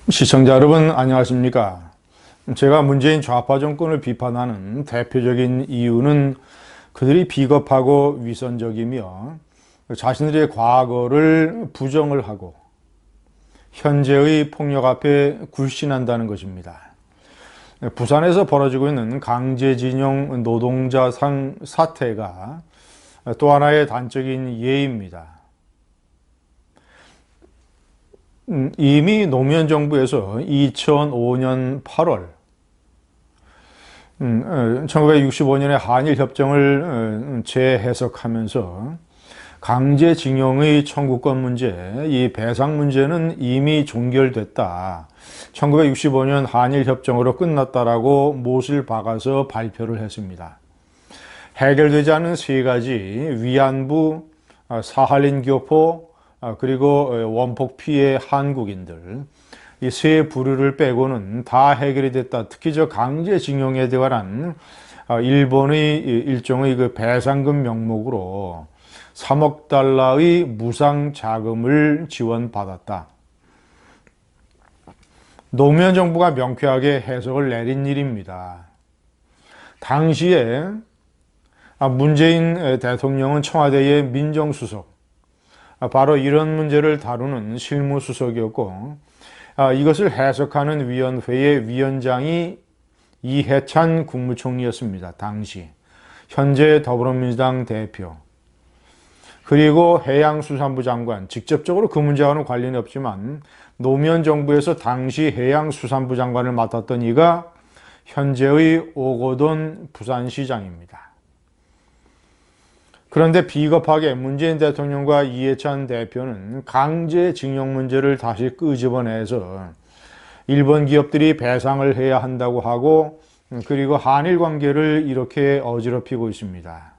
시청자 여러분 안녕하십니까? 제가 문재인 좌파 정권을 비판하는 대표적인 이유는 그들이 비겁하고 위선적이며 자신들의 과거를 부정을 하고 현재의 폭력 앞에 굴신한다는 것입니다. 부산에서 벌어지고 있는 강제징용 노동자상 사태가 또 하나의 단적인 예입니다. 이미 노무현 정부에서 2005년 8월 1965년의 한일협정을 재해석하면서 강제징용의 청구권 문제, 이 배상 문제는 이미 종결됐다. 1965년 한일협정으로 끝났다라고 못을 박아서 발표를 했습니다. 해결되지 않은 세 가지 위안부, 사할린 교포, 그리고 원폭 피해 한국인들, 이 세 부류를 빼고는 다 해결이 됐다. 특히 저 강제징용에 관한 일본의 일종의 그 배상금 명목으로 3억 달러의 무상 자금을 지원받았다. 노무현 정부가 명쾌하게 해석을 내린 일입니다. 당시에 문재인 대통령은 청와대의 민정수석, 바로 이런 문제를 다루는 실무수석이었고, 이것을 해석하는 위원회의 위원장이 이해찬 국무총리였습니다. 당시 현재 더불어민주당 대표, 그리고 해양수산부 장관, 직접적으로 그 문제와는 관련이 없지만 노무현 정부에서 당시 해양수산부 장관을 맡았던 이가 현재의 오거돈 부산시장입니다. 그런데 비겁하게 문재인 대통령과 이해찬 대표는 강제징용 문제를 다시 끄집어내서 일본 기업들이 배상을 해야 한다고 하고, 그리고 한일 관계를 이렇게 어지럽히고 있습니다.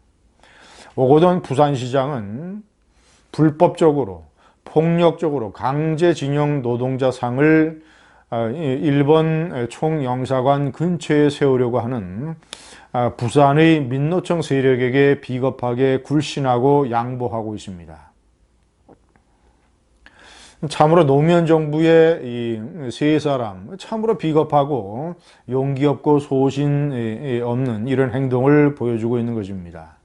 오거돈 부산시장은 불법적으로 폭력적으로 강제징용 노동자상을 일본 총영사관 근처에 세우려고 하는 부산의 민노총 세력에게 비겁하게 굴신하고 양보하고 있습니다. 참으로 노무현 정부의 이 세 사람, 참으로 비겁하고 용기 없고 소신 없는 이런 행동을 보여주고 있는 것입니다.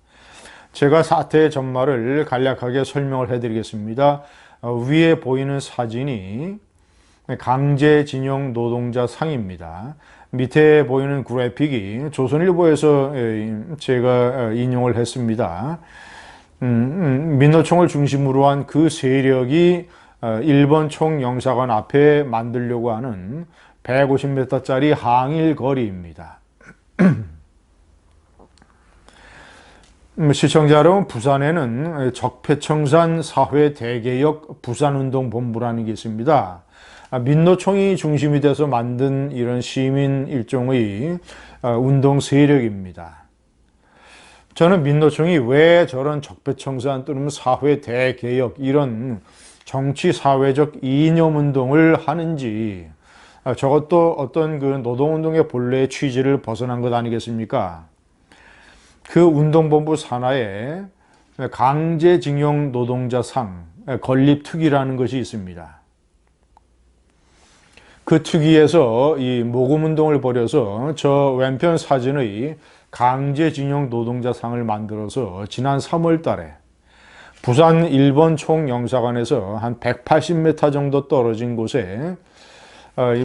제가 사태의 전말을 간략하게 설명을 해드리겠습니다. 위에 보이는 사진이 강제징용 노동자 상입니다. 밑에 보이는 그래픽이 조선일보에서 제가 인용을 했습니다. 민노총을 중심으로 한 그 세력이 일본 총영사관 앞에 만들려고 하는 150m짜리 항일 거리입니다. 시청자 여러분, 부산에는 적폐청산 사회 대개혁 부산운동본부라는 게 있습니다. 민노총이 중심이 돼서 만든 이런 시민 일종의 운동 세력입니다. 저는 민노총이 왜 저런 적폐청산 또는 사회 대개혁 이런 정치 사회적 이념운동을 하는지, 저것도 어떤 그 노동운동의 본래의 취지를 벗어난 것 아니겠습니까? 그 운동본부 산하에 강제징용 노동자상 건립특위라는 것이 있습니다. 그 특위에서 이 모금운동을 벌여서 저 왼편 사진의 강제징용 노동자상을 만들어서 지난 3월 달에 부산 일본 총영사관에서 한 180m 정도 떨어진 곳에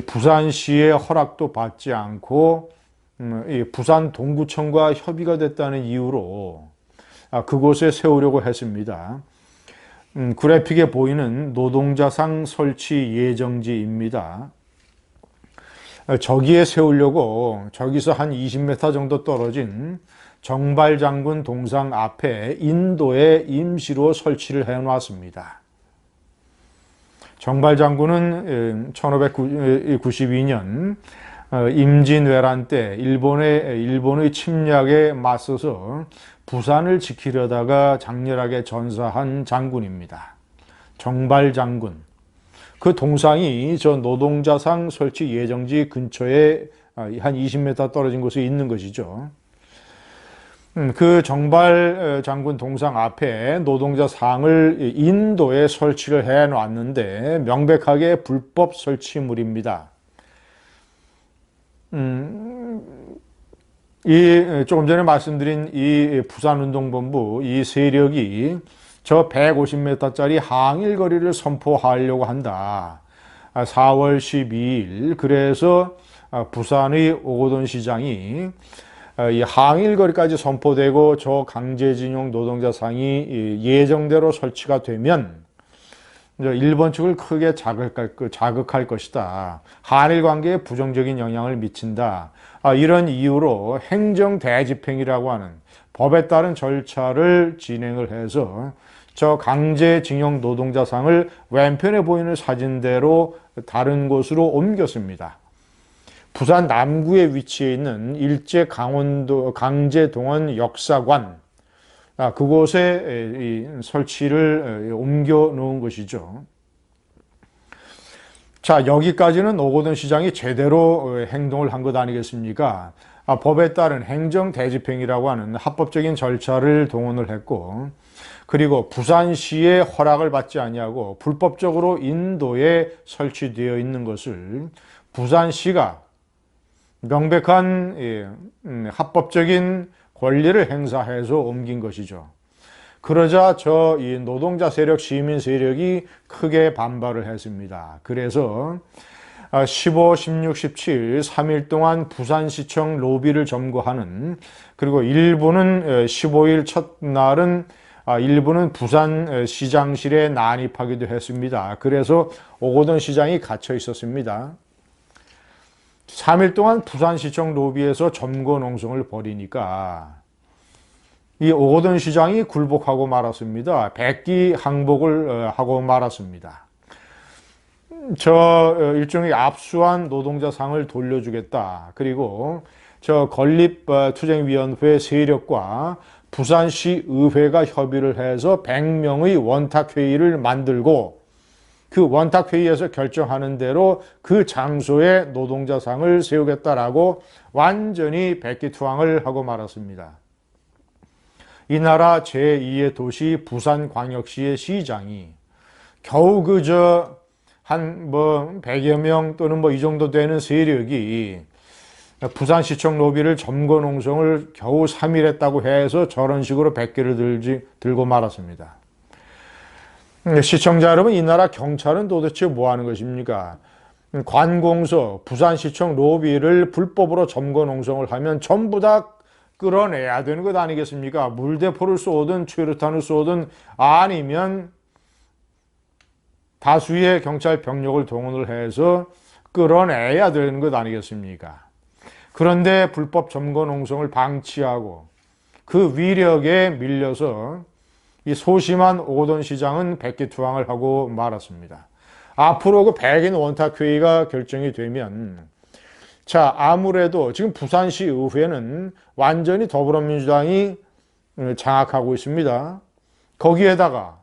부산시의 허락도 받지 않고 부산 동구청과 협의가 됐다는 이유로 그곳에 세우려고 했습니다. 그래픽에 보이는 노동자상 설치 예정지입니다. 저기에 세우려고 저기서 한 20m 정도 떨어진 정발장군 동상 앞에 인도에 임시로 설치를 해놨습니다. 정발장군은 1592년 임진왜란 때 일본의 침략에 맞서서 부산을 지키려다가 장렬하게 전사한 장군입니다. 정발장군. 그 동상이 저 노동자상 설치 예정지 근처에 한 20m 떨어진 곳에 있는 것이죠. 그 정발 장군 동상 앞에 노동자 상을 인도에 설치를 해 놨는데 명백하게 불법 설치물입니다. 이 조금 전에 말씀드린 이 부산운동본부 이 세력이 저 150m짜리 항일 거리를 선포하려고 한다. 4월 12일 그래서 부산의 오거돈 시장이 이 항일 거리까지 선포되고 저 강제징용 노동자상이 예정대로 설치가 되면 일본 측을 크게 자극할 것이다. 한일 관계에 부정적인 영향을 미친다. 이런 이유로 행정 대집행이라고 하는 법에 따른 절차를 진행을 해서 저 강제징용 노동자상을 왼편에 보이는 사진대로 다른 곳으로 옮겼습니다. 부산 남구에 위치해 있는 일제 강원도 강제동원 역사관 그곳에 설치를 옮겨 놓은 것이죠. 자, 여기까지는 오거돈 시장이 제대로 행동을 한 것 아니겠습니까? 법에 따른 행정 대집행이라고 하는 합법적인 절차를 동원을 했고, 그리고 부산시의 허락을 받지 아니하고 불법적으로 인도에 설치되어 있는 것을 부산시가 명백한 합법적인 권리를 행사해서 옮긴 것이죠. 그러자 저 이 노동자 세력, 시민 세력이 크게 반발을 했습니다. 그래서 15, 16, 17, 3일 동안 부산시청 로비를 점거하는, 그리고 일부는 15일 첫날은 일부는 부산시장실에 난입하기도 했습니다. 그래서 오거돈 시장이 갇혀 있었습니다. 3일 동안 부산시청 로비에서 점거 농성을 벌이니까 이 오거돈 시장이 굴복하고 말았습니다. 백기 항복을 하고 말았습니다. 저 일종의 압수한 노동자상을 돌려주겠다. 그리고 저 건립투쟁위원회 세력과 부산시 의회가 협의를 해서 100명의 원탁회의를 만들고 그 원탁회의에서 결정하는 대로 그 장소에 노동자상을 세우겠다라고 완전히 백기투항을 하고 말았습니다. 이 나라 제2의 도시 부산광역시의 시장이 겨우 한 100여 명 또는 이 정도 되는 세력이 부산시청 로비를 점거 농성을 겨우 3일 했다고 해서 저런 식으로 백기를 들고 말았습니다. 시청자 여러분, 이 나라 경찰은 도대체 뭐 하는 것입니까? 관공서, 부산시청 로비를 불법으로 점거 농성을 하면 전부 다 끌어내야 되는 것 아니겠습니까? 물대포를 쏘든 최루탄을 쏘든 아니면 다수의 경찰 병력을 동원을 해서 끌어내야 되는 것 아니겠습니까? 그런데 불법 점거 농성을 방치하고 그 위력에 밀려서 이 소심한 오거돈 시장은 백기투항을 하고 말았습니다. 앞으로 그 백인 원탁회의가 결정이 되면 자, 아무래도 지금 부산시 의회는 완전히 더불어민주당이 장악하고 있습니다. 거기에다가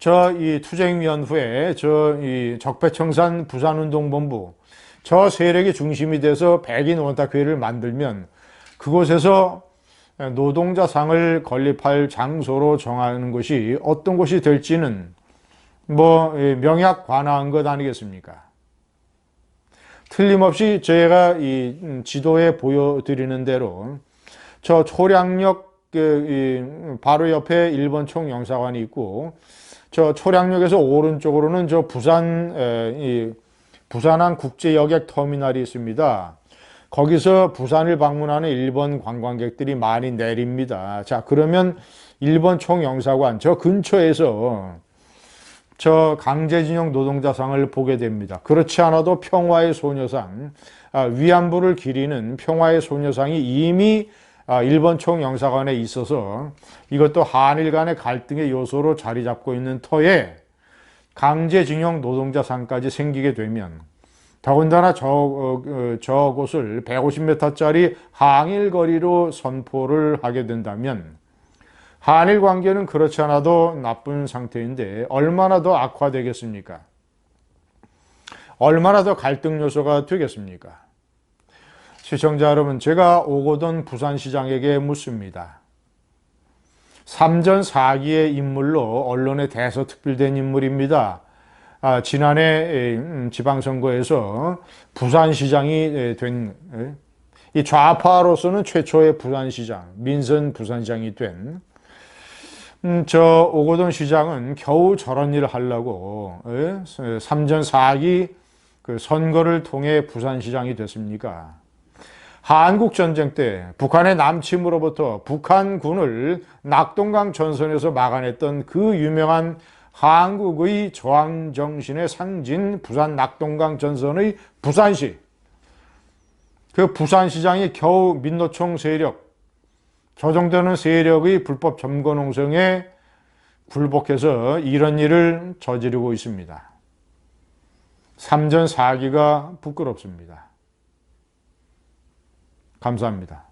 저 이 투쟁위원회, 저 이 적폐청산 부산운동본부 저 세력이 중심이 돼서 백인 원탁회의를 만들면 그곳에서 노동자상을 건립할 장소로 정하는 것이 어떤 곳이 될지는 명약관화한 것 아니겠습니까? 틀림없이 제가 이 지도에 보여드리는 대로 저 초량역 바로 옆에 일본 총영사관이 있고 저 초량역에서 오른쪽으로는 저 부산항 국제여객 터미널이 있습니다. 거기서 부산을 방문하는 일본 관광객들이 많이 내립니다. 자, 그러면 일본 총영사관 저 근처에서 저 강제징용 노동자상을 보게 됩니다. 그렇지 않아도 평화의 소녀상, 위안부를 기리는 평화의 소녀상이 이미 일본 총영사관에 있어서 이것도 한일 간의 갈등의 요소로 자리 잡고 있는 터에 강제징용 노동자상까지 생기게 되면 더군다나 저곳을 150m짜리 항일 거리로 선포를 하게 된다면 한일 관계는 그렇지 않아도 나쁜 상태인데 얼마나 더 악화되겠습니까? 얼마나 더 갈등 요소가 되겠습니까? 시청자 여러분, 제가 오고돈 부산시장에게 묻습니다. 삼전 4기의 인물로 언론에 대서특필된 인물입니다. 지난해 지방선거에서 부산시장이 된, 이 좌파로서는 최초의 부산시장, 민선 부산시장이 된 저 오고돈 시장은 겨우 저런 일을 하려고 삼전 4기 그 선거를 통해 부산시장이 됐습니까? 한국전쟁 때 북한의 남침으로부터 북한군을 낙동강 전선에서 막아냈던 그 유명한 한국의 저항정신의 상징 부산 낙동강 전선의 부산시, 그 부산시장이 겨우 민노총 세력, 저 정도는 세력의 불법 점거 농성에 굴복해서 이런 일을 저지르고 있습니다. 삼전 4기가 부끄럽습니다. 감사합니다.